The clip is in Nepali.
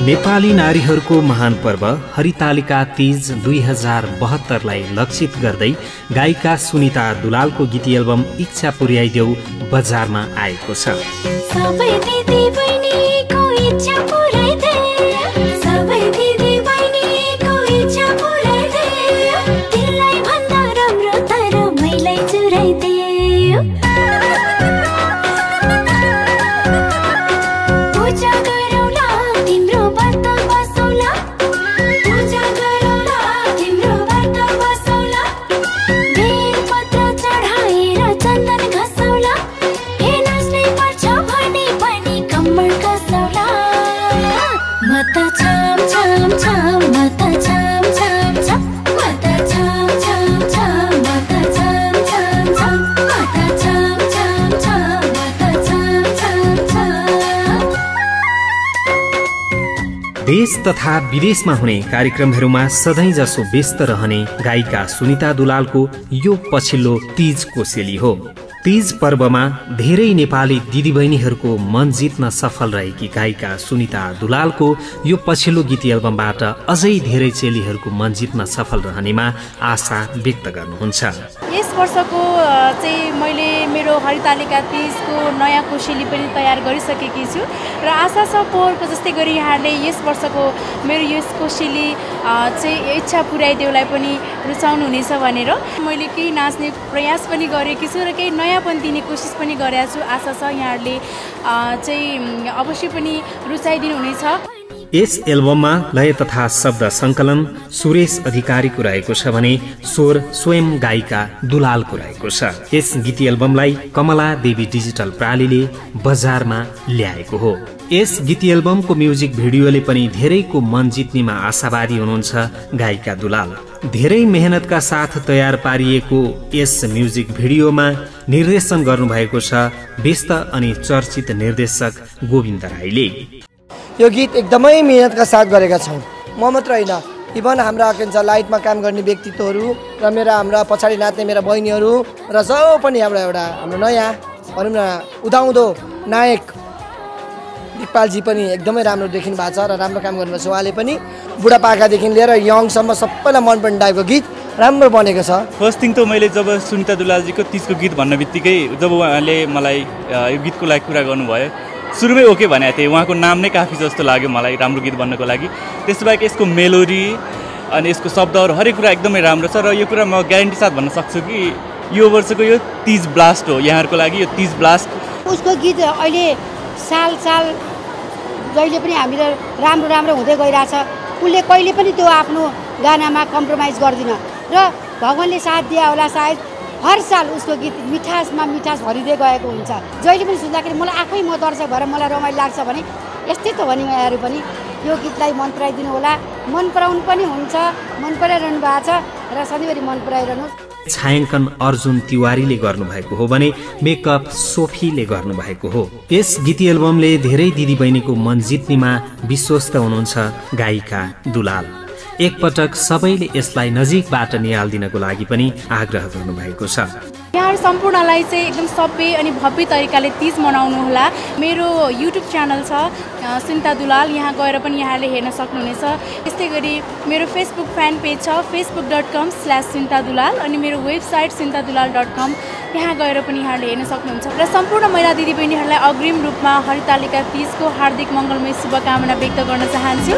नेपाली नारीहरूको महान पर्व हरितालिका तीज 2072 लाई लक्षित गर्दै गायिका सुनिता दुलालको गीत एल्बम इच्छा पुर्याइदेऊ बजारमा आएको छ। सबै दिदी बहिनीको इच्छा पुर्याइदे, सबै दिदी बहिनीको इच्छा पुर्याइदे, तिमीलाई भन्दा राम्रो तर मैलाई चुराइदे। पूजा गरौला तिम्रो व्रत बसौला, पूजा गरौला तिम्रो व्रत बसौला, बेलपत्र चढाएर चन्दन घसौला, हे नाच्नै पर्छ भने पनि कम्मर कसौला। म त छाम छाम छाम, म त छाम छाम छाम, म त छाम छाम छाम, म त छाम छाम छाम, म त छाम छाम छाम, म त छाम छाम छाम। देश तथा विदेशमा हुने कार्यक्रमहरूमा सधैँ जसो व्यस्त रहने गायिका सुनिता दुलालको यो पछिल्लो तीज कोसेली हो। तीज पर्वमा धेरै नेपाली दिदीबहिनीहरूको मन जित्न सफल रहेकी गायिका सुनिता दुलालको यो पछिल्लो गीत एल्बमबाट अझै धेरै चेलीहरूको मन जित्न सफल रहनेमा आशा व्यक्त गर्नुहुन्छ। यस वर्षको चाहिँ मैले मेरो हरितालिका तीजको नयाँ कोसेली पनि तयार गरिसकेकी छु र आशा छ पोहोरको जस्तै गरी यहाँले यस वर्षको मेरो यस कोसेली चाहिँ इच्छा पुर्याइदेऊलाई पनि रुचाउनुहुनेछ भनेर मैले केही नाच्ने प्रयास पनि गरेकी छु र केही नयाँ पनि दिने कोसिस पनि गरेको छु। आशा छ यहाँहरूले चाहिँ अवश्य पनि रुचाइदिनुहुनेछ। यस एल्बममा लय तथा शब्द सङ्कलन सुरेश अधिकारीको रहेको छ भने स्वर स्वयं गायिका दुलालको रहेको छ। यस गीत एल्बमलाई कमला देवी डिजिटल प्रालीले बजारमा ल्याएको हो। यस गीत एल्बमको म्युजिक भिडियोले पनि धेरैको मन जित्नेमा आशावादी हुनुहुन्छ गायिका दुलाल। धेरै मेहनतका साथ तयार पारिएको यस म्युजिक भिडियोमा निर्देशन गर्नुभएको छ व्यस्त अनि चर्चित निर्देशक गोविन्द राईले। यो गीत एकदमै मेहनतका साथ गरेका छौँ। म मात्र होइन, इभन हाम्रा के भन्छ लाइटमा काम गर्ने व्यक्तित्वहरू र हाम्रा पछाडि नाच्ने मेरा बहिनीहरू र जो पनि एउटा हाम्रो नयाँ भनौँ न उदाउँदो नायक दिपालजी पनि एकदमै राम्रो देखिनु भएको छ र राम्रो काम गर्नुभएको छ। उहाँले पनि बुढापाकादेखि लिएर यङसम्म सबैलाई मनपर्ने टाइपको गीत राम्रो बनेको छ। फर्स्ट थिङ त मैले जब सुनिता दुलालजीको तीजको गीत भन्न बित्तिकै जब उहाँले मलाई यो गीतको लागि कुरा गर्नुभयो सुरुमै ओके भनेको थिएँ। उहाँको नाम नै काफी जस्तो लाग्यो मलाई राम्रो गीत भन्नको लागि। त्यसबाहेक यसको मेलोडी अनि यसको शब्दहरू हरेक कुरा एकदमै राम्रो छ र यो कुरा म ग्यारेन्टी साथ भन्न सक्छु कि यो वर्षको यो तीज ब्लास्ट हो यहाँहरूको लागि। यो तीज ब्लास्ट उसको गीत अहिले साल साल जहिले पनि हामीलाई राम्रो हुँदै गइरहेछ। उसले कहिले पनि त्यो आफ्नो गानामा कम्प्रोमाइज गर्दिन र भगवान्ले साथ दिया होला सायद हर साल उसको गीत मिठासमा मिठास भरिँदै गएको हुन्छ। जहिले पनि सुन्दाखेरि मलाई आफै म दर्शक भएर मलाई रमाइलो लाग्छ भने यस्तै त हो नि उहाँहरू पनि यो गीतलाई मन पराइदिनु होला। मन पराउनु पनि हुन्छ, मन पराइरहनु भएको छ र सधैँभरि मन पराइरहनु। छायाङ्कन अर्जुन तिवारीले गर्नुभएको हो भने मेकअप सोफीले गर्नुभएको हो। यस गीत एल्बमले धेरै दिदीबहिनीको मन जित्नेमा विश्वस्त हुनुहुन्छ गायिका दुलाल। एकपटक सबैले यसलाई नजिकबाट निहाल्दिनको लागि पनि आग्रह गर्नुभएको छ। यहाँहरू सम्पूर्णलाई चाहिँ एकदम सभ्य अनि भव्य तरिकाले तीज मनाउनुहोला। मेरो युट्युब च्यानल छ सुनिता दुलाल, यहाँ गएर पनि यहाँले हेर्न सक्नुहुनेछ। त्यस्तै गरी मेरो फेसबुक फ्यान पेज छ facebook.com/सुनितादुलाल अनि मेरो वेबसाइट सुनितादुलाल.com, यहाँ गएर पनि यहाँले हेर्न सक्नुहुन्छ। र सम्पूर्ण महिला दिदीबहिनीहरूलाई अग्रिम रूपमा हरितालिका तीजको हार्दिक मङ्गलमय शुभकामना व्यक्त गर्न चाहन्छु।